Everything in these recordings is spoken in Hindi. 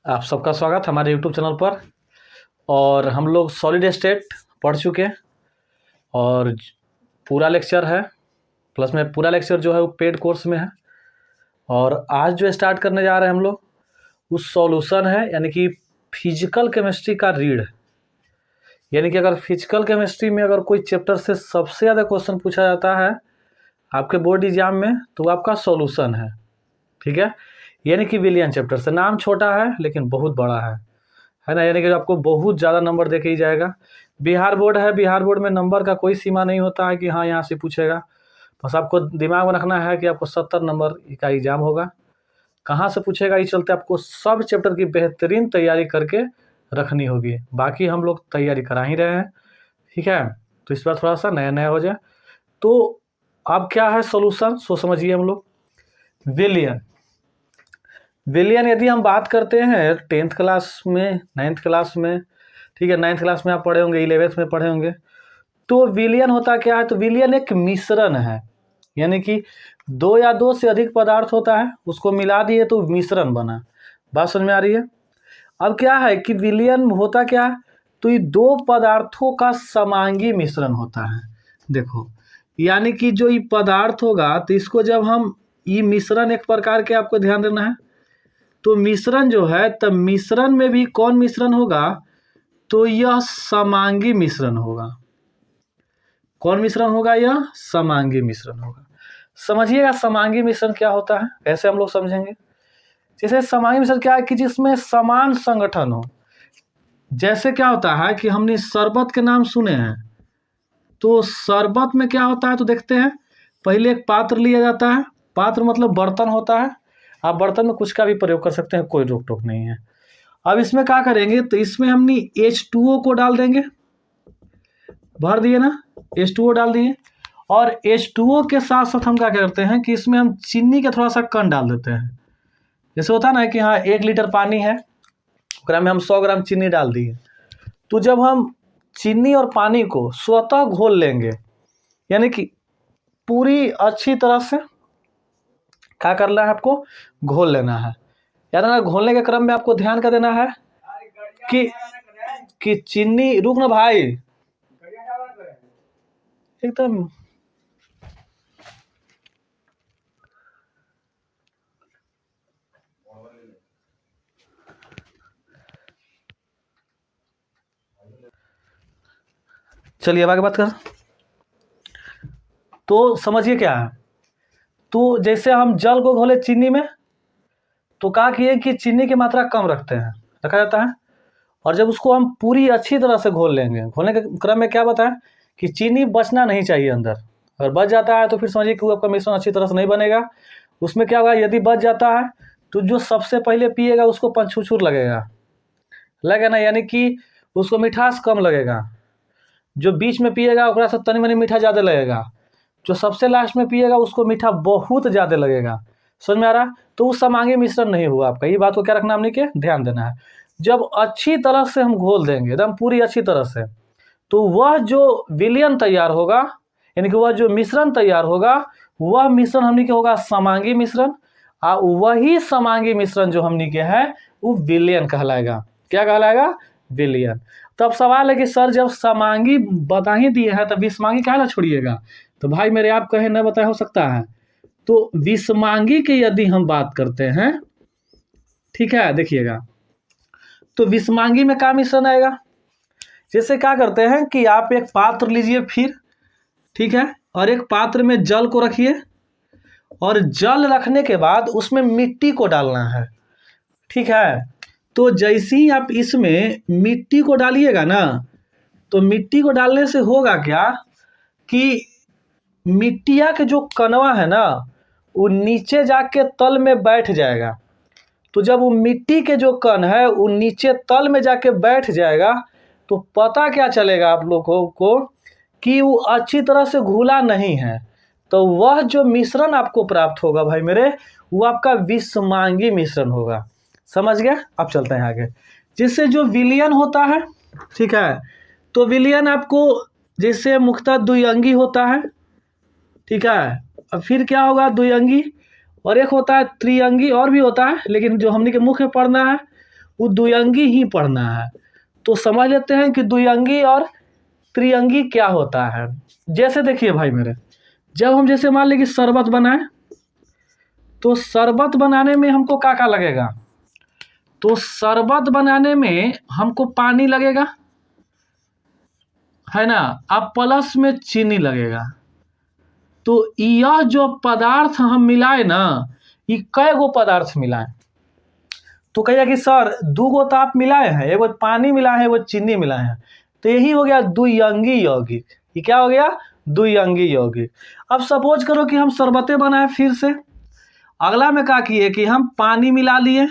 आप सबका स्वागत हमारे यूट्यूब चैनल पर। और हम लोग सॉलिड स्टेट पढ़ चुके हैं और पूरा लेक्चर है, प्लस में पूरा लेक्चर जो है वो पेड कोर्स में है। और आज जो स्टार्ट करने जा रहे हैं हम लोग उस सॉल्यूशन है, यानी कि फिजिकल केमिस्ट्री का रीड। यानी कि अगर फिजिकल केमिस्ट्री में अगर कोई चैप्टर से सबसे ज़्यादा क्वेश्चन पूछा जाता है आपके बोर्ड एग्जाम में तो वो आपका सॉल्यूशन है, ठीक है। यानी कि विलियन चैप्टर से नाम छोटा है लेकिन बहुत बड़ा है ना। यानी कि आपको बहुत ज़्यादा नंबर दे के ही जाएगा। बिहार बोर्ड है, बिहार बोर्ड में नंबर का कोई सीमा नहीं होता है कि हाँ यहाँ से पूछेगा। बस आपको दिमाग में रखना है कि आपको 70 नंबर का एग्जाम होगा। कहाँ से पूछेगा इस चलते आपको सब चैप्टर की बेहतरीन तैयारी करके रखनी होगी। बाकी हम लोग तैयारी करा ही रहे हैं, ठीक है। तो इस बार थोड़ा सा नया नया हो जाए। तो अब क्या है सोल्यूशन, सो समझिए हम लोग। विलियन यदि हम बात करते हैं 10th क्लास में, 9th क्लास में, ठीक है, 9th क्लास में आप पढ़े होंगे, 11th में पढ़े होंगे। तो विलियन होता क्या है? तो विलियन एक मिश्रण है, यानी कि दो या दो से अधिक पदार्थ होता है, उसको मिला दिए तो मिश्रण बना। बात समझ में आ रही है? अब क्या है कि विलियन होता क्या है? तो ये दो पदार्थों का समांगी मिश्रण होता है। देखो, यानी कि जो ये पदार्थ होगा तो इसको जब हम ये मिश्रण एक प्रकार के, आपको ध्यान देना है, तो मिश्रण जो है तब मिश्रण में भी कौन मिश्रण होगा? तो यह समांगी मिश्रण होगा। कौन मिश्रण होगा? यह समांगी मिश्रण होगा। समझिएगा समांगी मिश्रण क्या होता है, ऐसे हम लोग समझेंगे। जैसे समांगी मिश्रण क्या है कि जिसमें समान संगठन हो। जैसे क्या होता है कि हमने शरबत के नाम सुने हैं, तो शरबत में क्या होता है तो देखते हैं। पहले एक पात्र लिया जाता है, पात्र मतलब बर्तन होता है। आप बर्तन में कुछ का भी प्रयोग कर सकते हैं, कोई रोक टोक नहीं है। अब इसमें क्या करेंगे तो इसमें हमने H2O को डाल देंगे, भर दिए ना, H2O डाल दिए। और H2O के साथ साथ हम क्या करते हैं कि इसमें हम चीनी का थोड़ा सा कण डाल देते हैं। जैसे होता है ना कि हाँ 1 लीटर पानी है, उसमें हम 100 ग्राम चीनी डाल दिए। तो जब हम चीनी और पानी को स्वतः घोल लेंगे, यानी कि पूरी अच्छी तरह से क्या करना है, आपको घोल लेना है। यार ना, घोलने के क्रम में आपको ध्यान क्या देना है कि चीनी, रुक ना भाई एकदम, चलिए अब आगे बात कर। तो समझिए क्या है, तो जैसे हम जल को घोले चीनी में, तो कहा किए कि चीनी की मात्रा कम रखा जाता है। और जब उसको हम पूरी अच्छी तरह से घोल लेंगे, घोलने के क्रम में क्या बताएं कि चीनी बचना नहीं चाहिए अंदर। अगर बच जाता है तो फिर समझिए कि वो आपका मिश्रण अच्छी तरह से नहीं बनेगा। उसमें क्या होगा, यदि बच जाता है तो जो सबसे पहले पिएगा उसको पंचुछुर लगेगा ना, यानी कि उसको मिठास कम लगेगा। जो बीच में पिएगा ओकरा से तनी मनी मीठा ज़्यादा लगेगा। जो सबसे लास्ट में पिएगा उसको मीठा बहुत ज़्यादा लगेगा। समझ में आ रहा? तो उस समांगी मिश्रण नहीं हुआ आपका। ये बात को क्या रखना, हमने के ध्यान देना है। जब अच्छी तरह से हम घोल देंगे, एकदम पूरी अच्छी तरह से, तो वह जो विलयन तैयार होगा, यानी कि वह जो मिश्रण तैयार होगा, वह मिश्रण हमने के होगा समांगी मिश्रण। वही समांगी मिश्रण जो हमने के है वो विलयन कहलाएगा। क्या कहलाएगा? विलयन। तब सवाल है कि सर जब समांगी बता ही दिए हैं तब विषमांगी काहे ना छोड़िएगा? तो भाई मेरे आप कहे न बताए हो सकता है। तो विषमांगी की यदि हम बात करते हैं, ठीक है, देखिएगा, तो विषमांगी में क्या मिश्रण आएगा? जैसे क्या करते हैं कि आप एक पात्र लीजिए, फिर ठीक है, और एक पात्र में जल को रखिए, और जल रखने के बाद उसमें मिट्टी को डालना है, ठीक है। तो जैसे ही आप इसमें मिट्टी को डालिएगा ना, तो मिट्टी को डालने से होगा क्या कि मिट्टिया के जो कणवा है ना वो नीचे जाके तल में बैठ जाएगा। तो जब वो मिट्टी के जो कण है वो नीचे तल में जाके बैठ जाएगा, तो पता क्या चलेगा आप लोगों को कि वो अच्छी तरह से घुला नहीं है। तो वह जो मिश्रण आपको प्राप्त होगा भाई मेरे, वो आपका विषमांगी मिश्रण होगा। समझ गए? अब चलते हैं आगे। जिससे जो विलयन होता है, ठीक है, तो विलयन आपको जैसे मुख्यतः द्विअंगी होता है, ठीक है। अब फिर क्या होगा, द्विअंगी, और एक होता है त्रिअंगी, और भी होता है, लेकिन जो हमने के मुख्य पढ़ना है वो द्विअंगी ही पढ़ना है। तो समझ लेते हैं कि द्विअंगी और त्रिअंगी क्या होता है। जैसे देखिए भाई मेरे, जब हम जैसे मान लीजिए कि शरबत बनाए, तो शरबत बनाने में हमको क्या क्या लगेगा, तो शरबत बनाने में हमको पानी लगेगा, है ना, अब प्लस में चीनी लगेगा। तो यह जो पदार्थ हम मिलाए ना, ये कै गो पदार्थ मिलाए, तो कहिए कि सर 2 गो तो आप मिलाए हैं, एगो पानी मिलाए हैं, एगो चीनी मिलाए हैं, तो यही हो गया द्विअंगी यौगिक। ये क्या हो गया, द्विअंगी यौगिक। अब सपोज करो कि हम शरबतें बनाए, फिर से अगला में क्या किए कि हम पानी मिला लिए,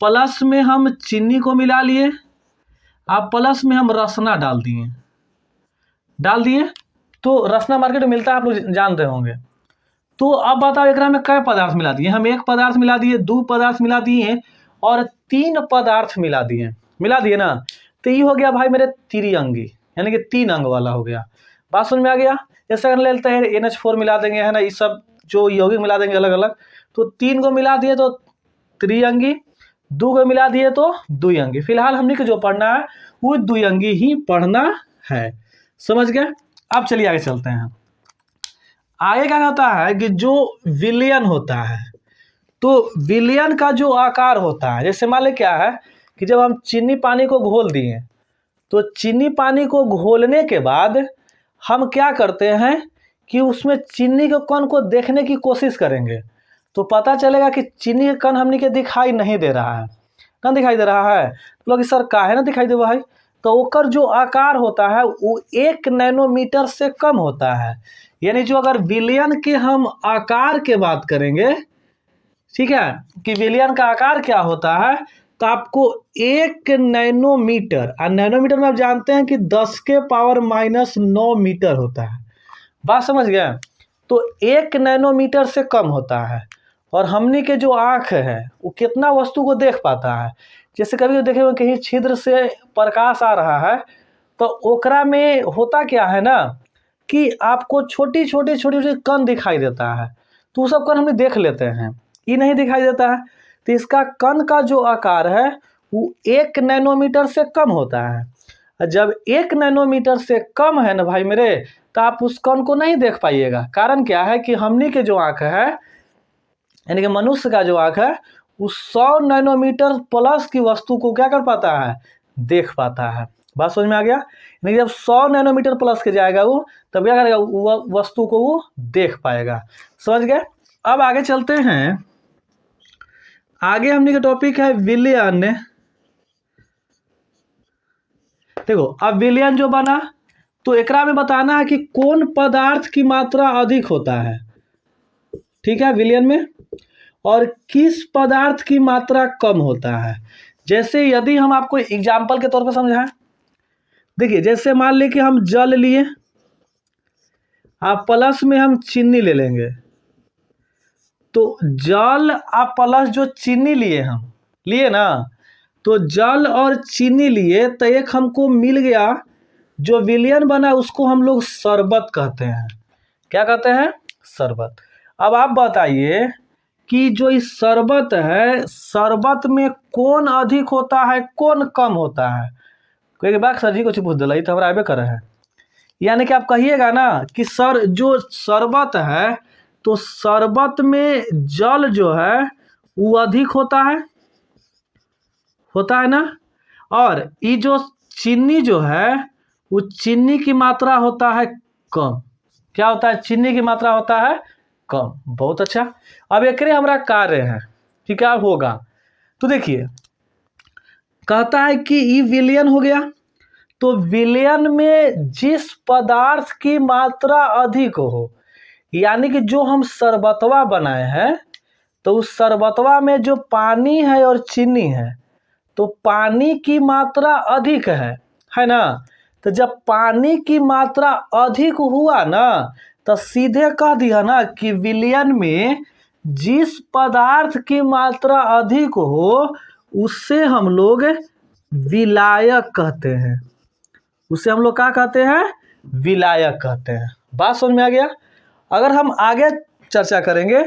प्लस में हम चीनी को मिला लिए, अब प्लस में हम रसना डाल दिए। तो रसना मार्केट में मिलता है, आप लोग जान रहे होंगे। तो अब बताओ एकरा में कै पदार्थ मिला दिए, हम 1 पदार्थ मिला दिए, 2 पदार्थ मिला दिए और 3 पदार्थ मिला दिए ना। तो ये हो गया भाई मेरे त्रिअंगी, यानी कि 3 अंग वाला हो गया। बात समझ में आ गया। जैसे अगर लेते हैं NH4 मिला देंगे, है ना, ये सब जो यौगिक मिला देंगे अलग अलग, तो 3 को मिला दिए तो त्रिअंगी, 2 को मिला दिए तो द्विअंगी। फिलहाल हमने को जो पढ़ना है वो द्विअंगी ही पढ़ना है, समझ गए। अब चलिए आगे चलते हैं। आगे क्या होता है कि जो विलयन होता है, तो विलयन का जो आकार होता है, जैसे मान लें क्या है कि जब हम चीनी पानी को घोल दिए, तो चीनी पानी को घोलने के बाद हम क्या करते हैं कि उसमें चीनी के कण को देखने की कोशिश करेंगे, तो पता चलेगा कि चीनी का कण हमने के दिखाई नहीं दे रहा है, ना दिखाई दे रहा है। तो लोग सर काहे ना दिखाई दे भाई, तो ओकर जो आकार होता है वो 1 नैनोमीटर से कम होता है। यानी जो अगर विलयन के हम आकार के बात करेंगे, ठीक है, कि विलयन का आकार क्या होता है, तो आपको 1 नैनोमीटर, और नैनोमीटर में आप जानते हैं कि 10 के पावर -9 मीटर होता है। बात समझ गए। तो 1 नैनोमीटर से कम होता है। और हमनी के जो आँख है वो कितना वस्तु को देख पाता है। जैसे कभी देखे कहीं छिद्र से प्रकाश आ रहा है, तो ओकरा में होता क्या है ना कि आपको छोटी छोटी कण दिखाई देता है, तो वो सब कण हम देख लेते हैं, ये नहीं दिखाई देता है। तो इसका कण का जो आकार है वो 1 नैनोमीटर से कम होता है। जब 1 नैनोमीटर से कम है ना भाई मेरे, तो आप उस कण को नहीं देख पाइएगा। कारण क्या है कि हमनी के जो आँख है, यानी कि मनुष्य का जो आँख है, वो 100 नैनोमीटर प्लस की वस्तु को क्या कर पाता है, देख पाता है। बात समझ में आ गया। यानी जब 100 नैनोमीटर प्लस के जाएगा वो, तब क्या करेगा, वो वस्तु को वो देख पाएगा। समझ गए। अब आगे चलते हैं। आगे हमने का टॉपिक है विलयन। देखो अब विलयन जो बना, तो एकरा में बताना है कि कौन पदार्थ की मात्रा अधिक होता है, ठीक है, विलयन में, और किस पदार्थ की मात्रा कम होता है। जैसे यदि हम आपको एग्जाम्पल के तौर पर समझाएं, देखिए जैसे मान ली कि हम जल लिए, आप प्लस में हम चीनी ले लेंगे, तो जल आप प्लस जो चीनी लिए हम लिए ना, तो जल और चीनी लिए तो एक हमको मिल गया, जो विलयन बना उसको हम लोग शरबत कहते हैं। क्या कहते हैं, शरबत। अब आप बताइए कि जो इस शरबत है, शरबत में कौन अधिक होता है कौन कम होता है। कोई बात सर जी कुछ पूछ दिला, तो हमारा आबे कर है। यानी कि आप कहिएगा ना कि सर जो शरबत है, तो शरबत में जल जो है वो अधिक होता है ना, और ये जो चीनी जो है वो चीनी की मात्रा होता है कम। क्या होता है, चीनी की मात्रा होता है कम। बहुत अच्छा। अब एक हमारा कार्य है कि क्या होगा, तो देखिए कहता है कि ये विलयन हो गया, तो विलयन में जिस पदार्थ की मात्रा अधिक हो, यानी कि जो हम शरबतवा बनाए हैं, तो उस शरबतवा में जो पानी है और चीनी है, तो पानी की मात्रा अधिक है ना। तो जब पानी की मात्रा अधिक हुआ ना, तो सीधे कह दिया ना कि विलयन में जिस पदार्थ की मात्रा अधिक हो उससे हम लोग विलायक कहते हैं। उसे हम लोग क्या कहते हैं, विलायक कहते हैं। बात समझ में आ गया। अगर हम आगे चर्चा करेंगे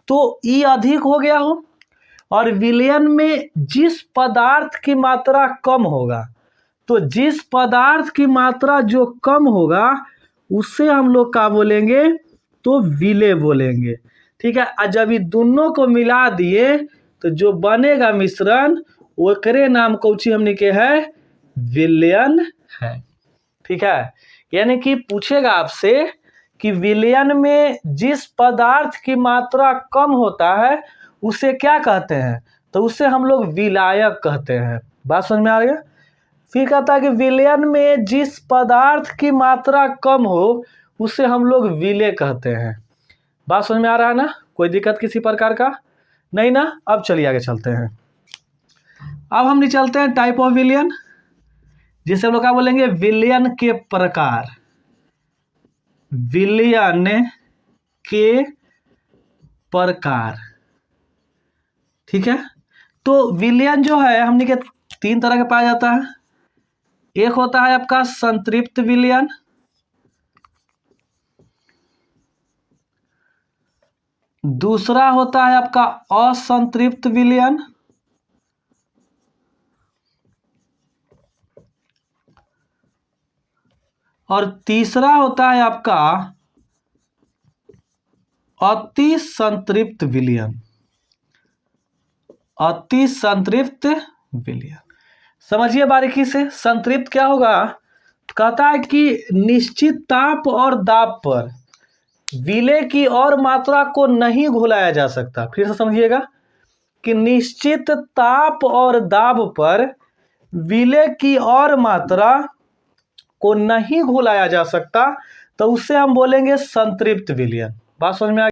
तो ई अधिक हो गया हो, और विलयन में जिस पदार्थ की मात्रा कम होगा, तो जिस पदार्थ की मात्रा जो कम होगा उससे हम लोग क्या बोलेंगे, तो विलेय बोलेंगे। ठीक है, और जब ये दोनों को मिला दिए तो जो बनेगा मिश्रण ओकरे नाम कौची हमने के है, विलयन है। ठीक है, यानी कि पूछेगा आपसे कि विलयन में जिस पदार्थ की मात्रा कम होता है उसे क्या कहते हैं, तो उससे हम लोग विलायक कहते हैं। बात समझ में आ रही है। फिर कहता है कि विलयन में जिस पदार्थ की मात्रा कम हो उसे हम लोग विलेय कहते हैं। बात समझ में आ रहा है ना, कोई दिक्कत किसी प्रकार का नहीं ना। अब चलिए आगे चलते हैं। अब हम चलते हैं टाइप ऑफ विलयन, जिसे हम लोग क्या बोलेंगे, विलयन के प्रकार। विलयन के प्रकार। ठीक है, तो विलयन जो है हमने के 3 तरह का पाया जाता है। एक होता है आपका संतृप्त विलयन, दूसरा होता है आपका असंतृप्त विलयन, और तीसरा होता है आपका अति संतृप्त विलयन। अति संतृप्त विलयन समझिए बारीकी से। संतृप्त क्या होगा, कहता है कि निश्चित ताप और दाब पर विलेय की और मात्रा को नहीं घुलाया जा सकता। फिर से समझिएगा कि निश्चित ताप और दाब पर विलेय की और मात्रा को नहीं घुलाया जा सकता, तो उससे हम बोलेंगे संतृप्त विलयन। बात समझ में आ